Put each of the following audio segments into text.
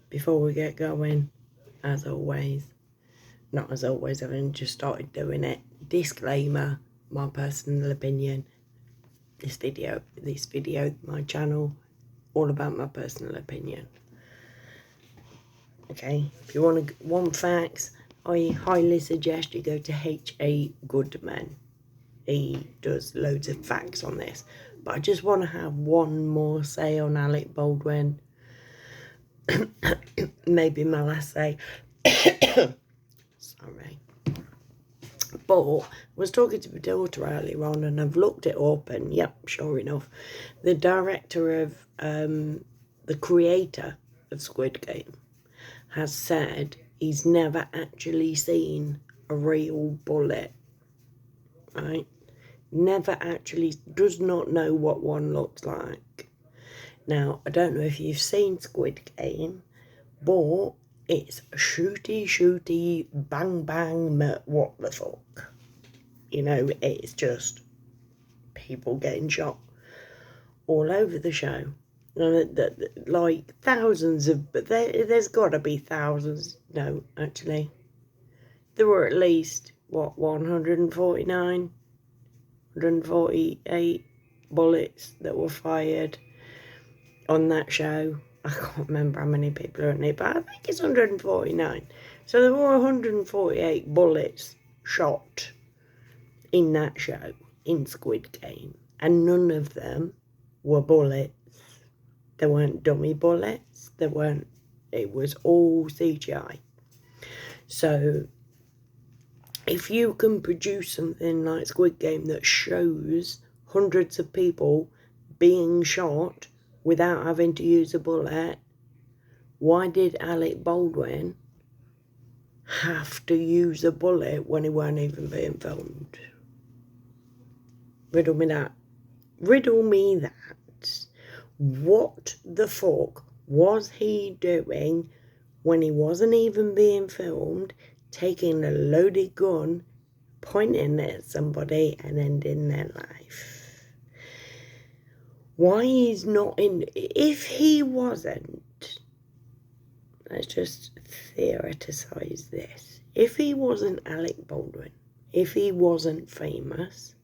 before we get going, as always, not as always, I've just started doing it. Disclaimer, my personal opinion. This video, my channel, all about my personal opinion. Okay, if you want facts, I highly suggest you go to H.A. Goodman. He does loads of facts on this. But I just want to have one more say on Alec Baldwin. Maybe my last say. Sorry. But I was talking to my daughter earlier on, and I've looked it up, and yep, sure enough, the director of, the creator of Squid Game has said he's never actually seen a real bullet, right? Never actually, does not know what one looks like. Now, I don't know if you've seen Squid Game, but it's shooty, bang, bang, what the fuck. You know, it's just people getting shot all over the show. Like thousands of, but there's got to be thousands. No, actually, there were at least, what, 149, 148 bullets that were fired on that show. I can't remember how many people are in it, but I think it's 149. So there were 148 bullets shot in that show, in Squid Game, and none of them were bullets. They weren't dummy bullets. They weren't, it was all CGI. So if you can produce something like Squid Game that shows hundreds of people being shot without having to use a bullet, why did Alec Baldwin have to use a bullet when he weren't even being filmed? Riddle me that. Riddle me that. What the fuck was he doing when he wasn't even being filmed, taking a loaded gun, pointing at somebody and ending their life? Why he's not in, if he wasn't, let's just theoreticize this, if he wasn't Alec Baldwin, if he wasn't famous,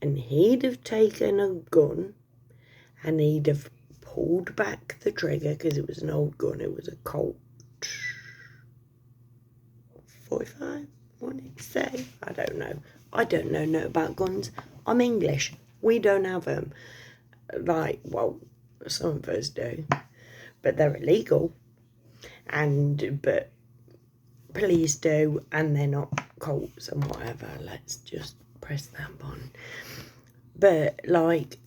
and he'd have taken a gun, and he'd have pulled back the trigger, because it was an old gun, it was a Colt 45, what did it say? I don't know. I don't know about guns. I'm English. We don't have them. Like, well, some of us do, but they're illegal, but police do, and they're not Colts and whatever. Let's just press that button. But, like,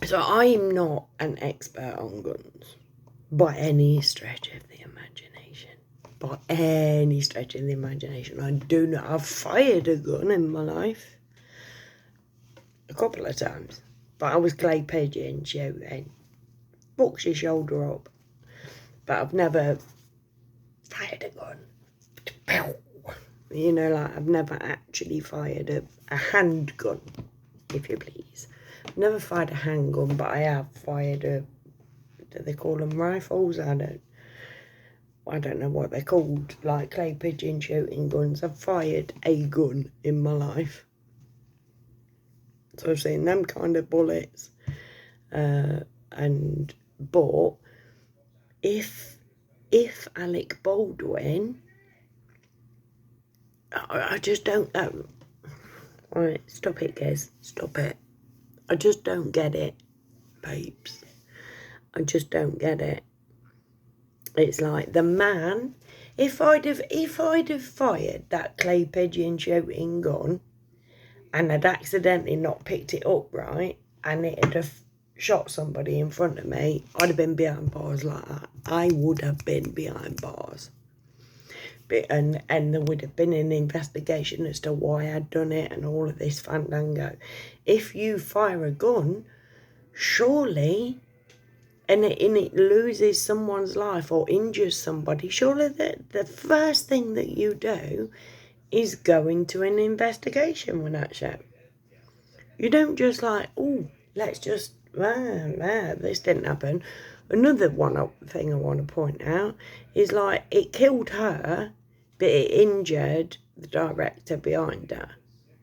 so I'm not an expert on guns by any stretch of the imagination. By any stretch of the imagination. I do not. I've fired a gun in my life a couple of times, but I was clay pigeon shooting. Books your shoulder up. But I've never fired a gun. You know, like, I've never actually fired a handgun, if you please. I've never fired a handgun, but I have fired do they call them rifles? I don't know what they're called, like clay pigeon shooting guns. I've fired a gun in my life. So I've seen them kind of bullets. But if Alec Baldwin, I just don't know. Alright, stop it, guys. Stop it. I just don't get it, babes. I just don't get it. It's like the man, if I'd have fired that clay pigeon shooting gun and I'd accidentally not picked it up right, and it'd have shot somebody in front of me, I'd have been behind bars like that. I would have been behind bars. And there would have been an investigation as to why I'd done it and all of this fandango. If you fire a gun, surely, and it loses someone's life or injures somebody, surely the first thing that you do is go into an investigation with that shit. You don't just like, oh, let's just, this didn't happen. Another thing I want to point out is like it killed her, but it injured the director behind her.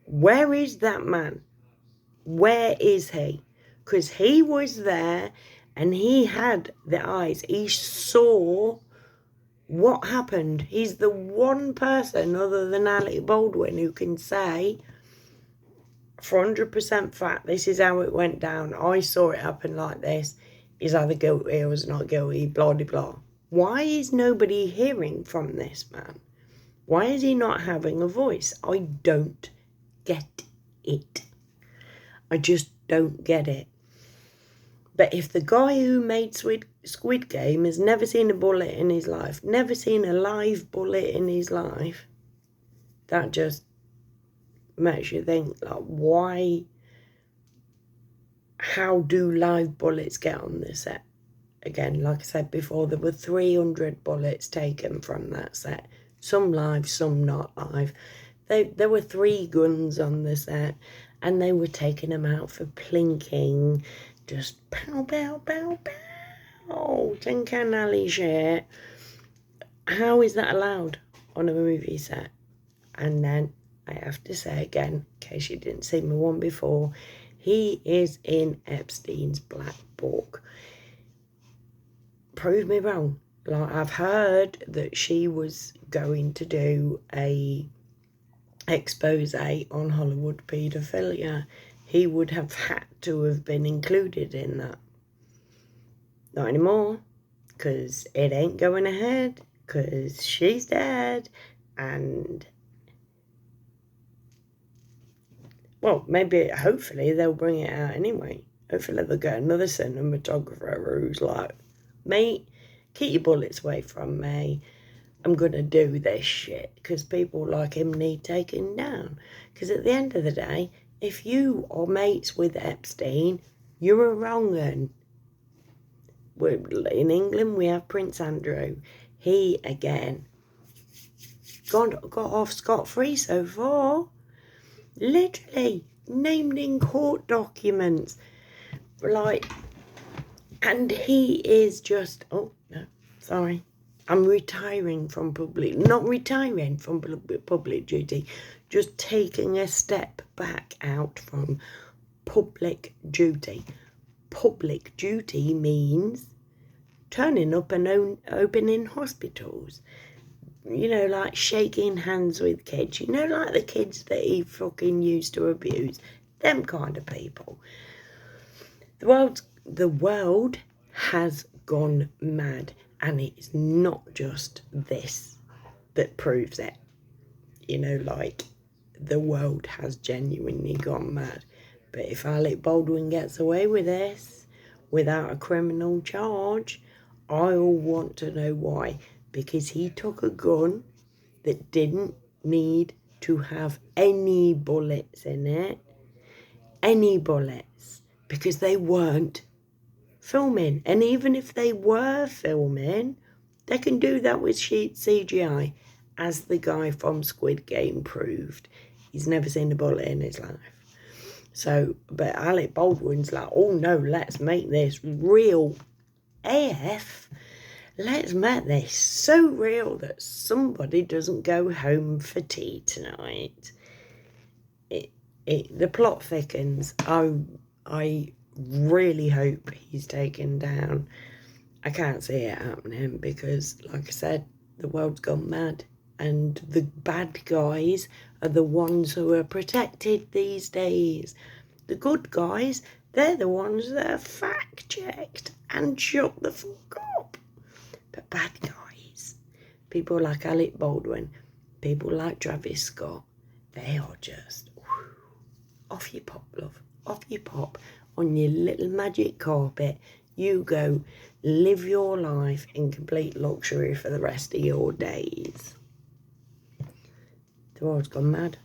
Where is that man? Where is he? Because he was there and he had the eyes. He saw what happened. He's the one person other than Alec Baldwin who can say for 100% fact, this is how it went down. I saw it happen like this. He's either guilty or is not guilty, blah, blah, blah. Why is nobody hearing from this man? Why is he not having a voice? I don't get it. I just don't get it. But if the guy who made Squid Game has never seen a bullet in his life, never seen a live bullet in his life, that just makes you think, like, why? How do live bullets get on the set? Again, like I said before, there were 300 bullets taken from that set. Some live, some not live. There were 3 guns on the set, and they were taking them out for plinking. Just pow, pow, pow, pow. Tin Can Alley shit. How is that allowed on a movie set? And then, I have to say again, in case you didn't see my one before, he is in Epstein's black book. Prove me wrong. Like, I've heard that she was going to do a expose on Hollywood paedophilia. He would have had to have been included in that. Not anymore, because it ain't going ahead, because she's dead, and well, maybe, hopefully, they'll bring it out anyway. Hopefully they'll get another cinematographer who's like, mate, keep your bullets away from me. I'm going to do this shit. Because people like him need taken down. Because at the end of the day, if you are mates with Epstein, you're a wrong un. In England, we have Prince Andrew. He, again, got off scot-free so far. Literally named in court documents, like, and he is just, oh no, sorry, I'm retiring from not retiring from public duty, just taking a step back out from public duty. Public duty means turning up and opening hospitals. You know, like shaking hands with kids. You know, like the kids that he fucking used to abuse. Them kind of people. The world has gone mad. And it's not just this that proves it. You know, like, the world has genuinely gone mad. But if Alec Baldwin gets away with this without a criminal charge, I'll want to know why. Because he took a gun that didn't need to have any bullets in it. Any bullets. Because they weren't filming. And even if they were filming, they can do that with CGI. As the guy from Squid Game proved. He's never seen a bullet in his life. So, but Alec Baldwin's like, oh no, let's make this real AF. Let's make this so real that somebody doesn't go home for tea tonight. The plot thickens. I really hope he's taken down. I can't see it happening because, like I said, the world's gone mad. And the bad guys are the ones who are protected these days. The good guys, they're the ones that are fact-checked and shut the fuck up. But bad guys, people like Alec Baldwin, people like Travis Scott, they are just off you pop, love. Off you pop on your little magic carpet. You go live your life in complete luxury for the rest of your days. The world's gone mad.